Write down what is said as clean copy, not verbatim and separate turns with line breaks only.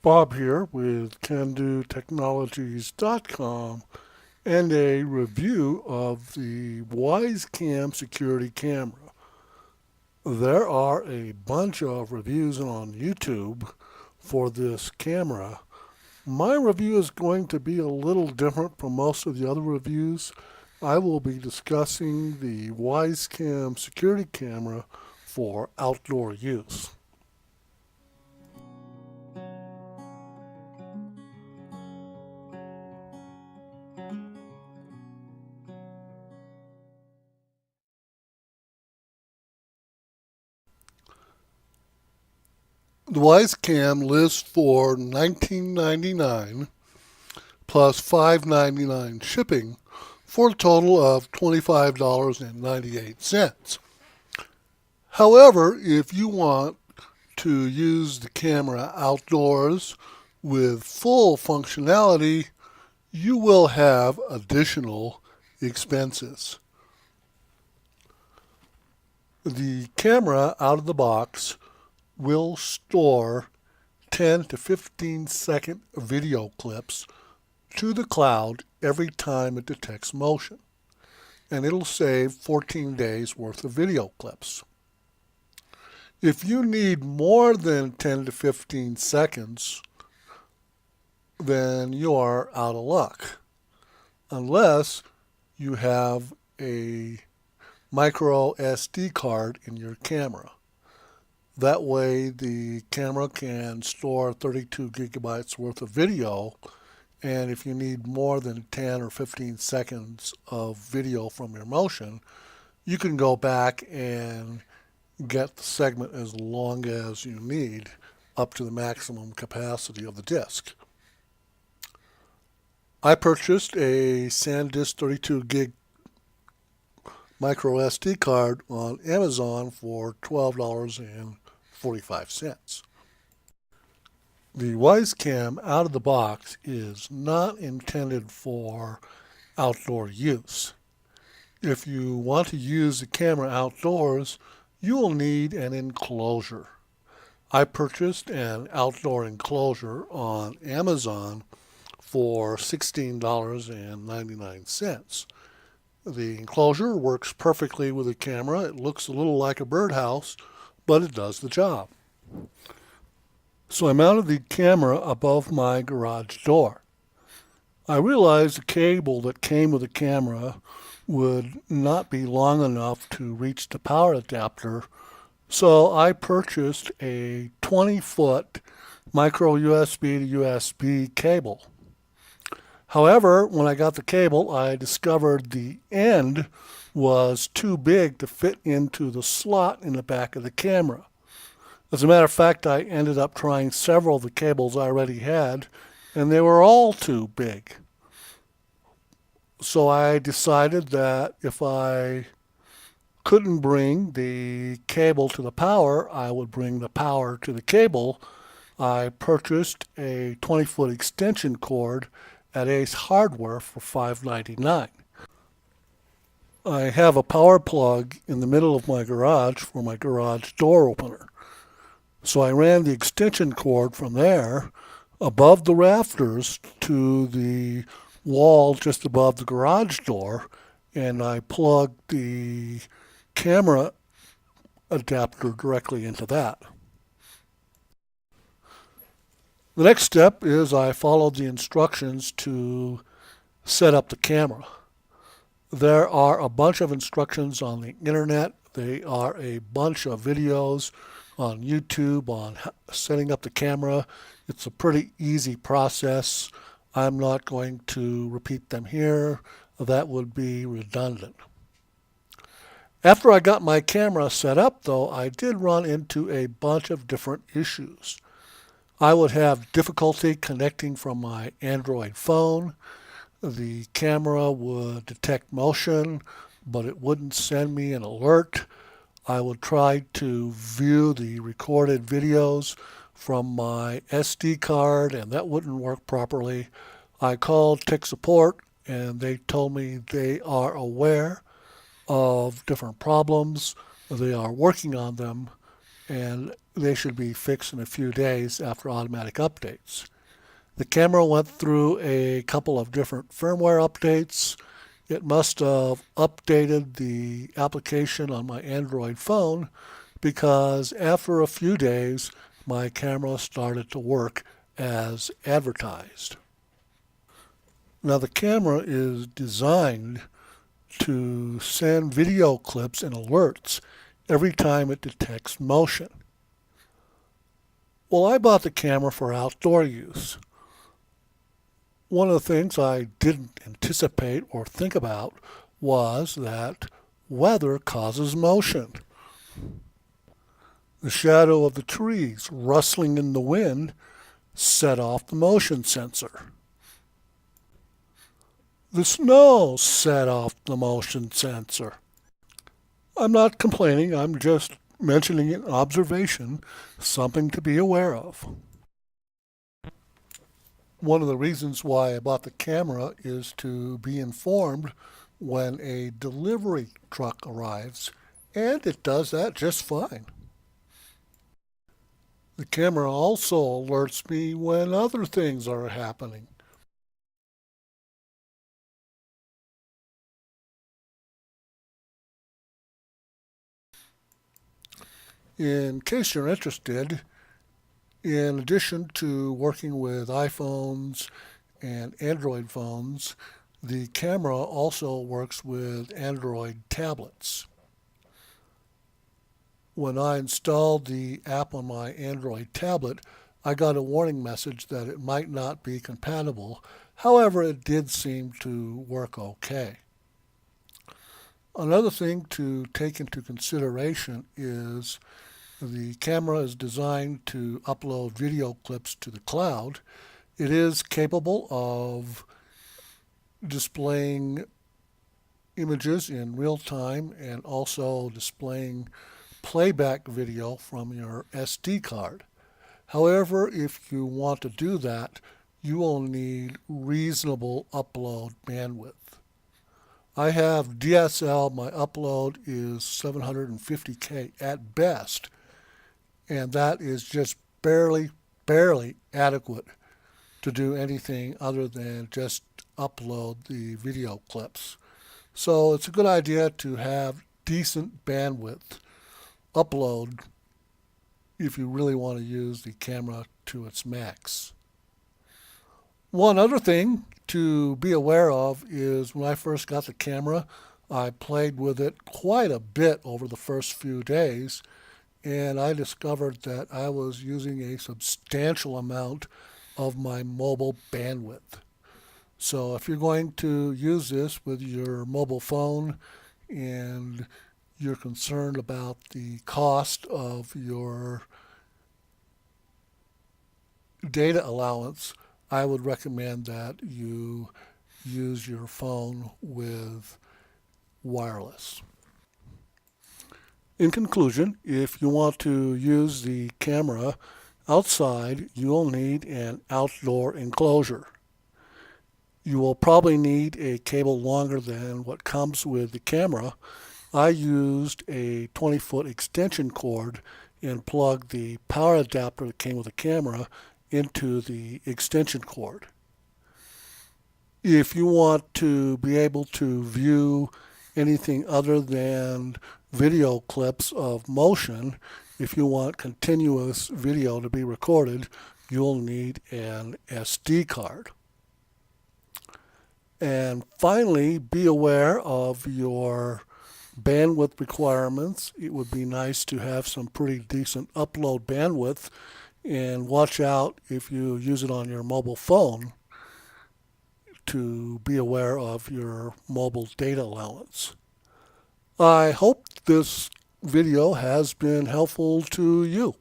Bob here with CanDoTechnologies.com and a review of the Wyze Cam security camera. There are a bunch of reviews on YouTube for this camera. My review is going to be a little different from most of the other reviews. I will be discussing the Wyze Cam security camera for outdoor use. The Wyze Cam lists for $19.99 plus $5.99 shipping for a total of $25.98. However, if you want to use the camera outdoors with full functionality, you will have additional expenses. The camera out of the box will store 10 to 15 second video clips to the cloud every time it detects motion, and it'll save 14 days worth of video clips. If you need more than 10 to 15 seconds, then you are out of luck, unless you have a micro SD card in your camera. That way the camera can store 32 gigabytes worth of video, and if you need more than 10 or 15 seconds of video from your motion, you can go back and get the segment as long as you need up to the maximum capacity of the disk. I purchased a SanDisk 32 gig micro SD card on Amazon for $12.45. The Wyze Cam out of the box is not intended for outdoor use. If you want to use the camera outdoors, you will need an enclosure. I purchased an outdoor enclosure on Amazon for $16.99. The enclosure works perfectly with the camera. It looks a little like a birdhouse, but it does the job. So I mounted the camera above my garage door. I realized the cable that came with the camera would not be long enough to reach the power adapter, so I purchased a 20-foot micro USB to USB cable. However, when I got the cable, I discovered the end was too big to fit into the slot in the back of the camera. As a matter of fact, I ended up trying several of the cables I already had, and they were all too big. So I decided that if I couldn't bring the cable to the power, I would bring the power to the cable. I purchased a 20-foot extension cord at Ace Hardware for $5.99. I have a power plug in the middle of my garage for my garage door opener. So I ran the extension cord from there above the rafters to the wall just above the garage door, and I plugged the camera adapter directly into that. The next step is I followed the instructions to set up the camera. There are a bunch of instructions on the internet. There are a bunch of videos on YouTube on setting up the camera. It's a pretty easy process. I'm not going to repeat them here. That would be redundant. After I got my camera set up, though, I did run into a bunch of different issues. I would have difficulty connecting from my Android phone. The camera would detect motion, but it wouldn't send me an alert. I would try to view the recorded videos from my SD card, and that wouldn't work properly. I called tech support, and they told me they are aware of different problems. They are working on them, and they should be fixed in a few days after automatic updates. The camera went through a couple of different firmware updates. It must have updated the application on my Android phone because after a few days, my camera started to work as advertised. Now, the camera is designed to send video clips and alerts every time it detects motion. Well, I bought the camera for outdoor use. One of the things I didn't anticipate or think about was that weather causes motion. The shadow of the trees rustling in the wind set off the motion sensor. The snow set off the motion sensor. I'm not complaining, I'm just mentioning an observation, something to be aware of. One of the reasons why I bought the camera is to be informed when a delivery truck arrives, and it does that just fine. The camera also alerts me when other things are happening. In case you're interested, in addition to working with iPhones and Android phones, the camera also works with Android tablets. When I installed the app on my Android tablet, I got a warning message that it might not be compatible. However, it did seem to work okay. Another thing to take into consideration is the camera is designed to upload video clips to the cloud. It is capable of displaying images in real time and also displaying playback video from your SD card. However, if you want to do that, you will need reasonable upload bandwidth. I have DSL, my upload is 750K at best, and that is just barely adequate to do anything other than just upload the video clips. So it's a good idea to have decent bandwidth upload if you really want to use the camera to its max. One other thing to be aware of is when I first got the camera, I played with it quite a bit over the first few days, and I discovered that I was using a substantial amount of my mobile bandwidth. So if you're going to use this with your mobile phone and you're concerned about the cost of your data allowance, I would recommend that you use your phone with wireless. In conclusion, if you want to use the camera outside, you'll need an outdoor enclosure. You will probably need a cable longer than what comes with the camera. I used a 20-foot extension cord and plugged the power adapter that came with the camera into the extension cord. If you want to be able to view anything other than video clips of motion, if you want continuous video to be recorded, you'll need an SD card. And finally, be aware of your bandwidth requirements. It would be nice to have some pretty decent upload bandwidth, and watch out if you use it on your mobile phone to be aware of your mobile data allowance. I hope this video has been helpful to you.